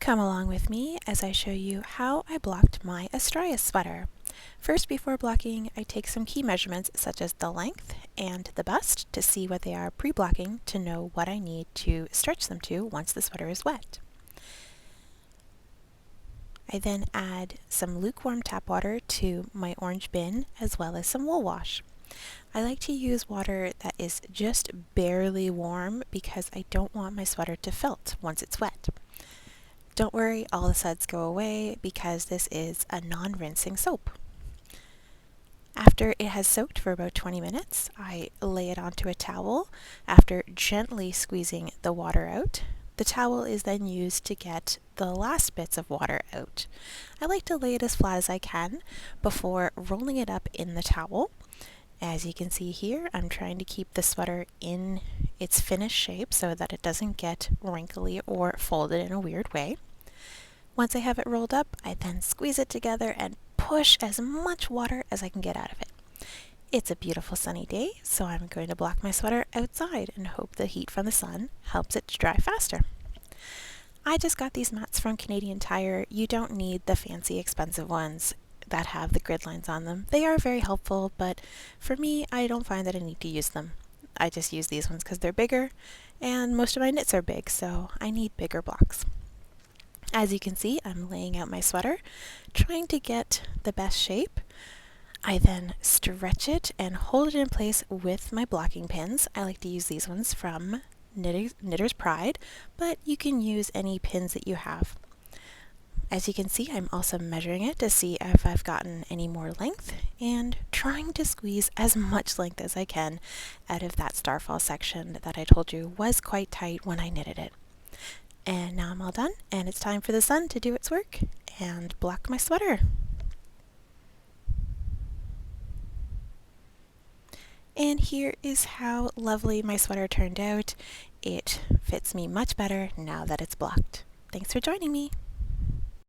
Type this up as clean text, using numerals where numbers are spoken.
Come along with me as I show you how I blocked my Astraeus sweater. First, before blocking, I take some key measurements such as the length and the bust to see what they are pre-blocking to know what I need to stretch them to once the sweater is wet. I then add some lukewarm tap water to my orange bin as well as some wool wash. I like to use water that is just barely warm because I don't want my sweater to felt once it's wet. Don't worry, all the suds go away because this is a non-rinsing soap. After it has soaked for about 20 minutes, I lay it onto a towel after gently squeezing the water out. The towel is then used to get the last bits of water out. I like to lay it as flat as I can before rolling it up in the towel. As you can see here, I'm trying to keep the sweater in its finished shape so that it doesn't get wrinkly or folded in a weird way. Once I have it rolled up, I then squeeze it together and push as much water as I can get out of it. It's a beautiful sunny day, so I'm going to block my sweater outside and hope the heat from the sun helps it to dry faster. I just got these mats from Canadian Tire. You don't need the fancy expensive ones that have the grid lines on them. They are very helpful, but for me, I don't find that I need to use them. I just use these ones because they're bigger, and most of my knits are big, so I need bigger blocks. As you can see, I'm laying out my sweater, trying to get the best shape. I then stretch it and hold it in place with my blocking pins. I like to use these ones from Knitter's Pride, but you can use any pins that you have. As you can see, I'm also measuring it to see if I've gotten any more length and trying to squeeze as much length as I can out of that starfall section that I told you was quite tight when I knitted it. And now I'm all done, and it's time for the sun to do its work and block my sweater. And here is how lovely my sweater turned out. It fits me much better now that it's blocked. Thanks for joining me.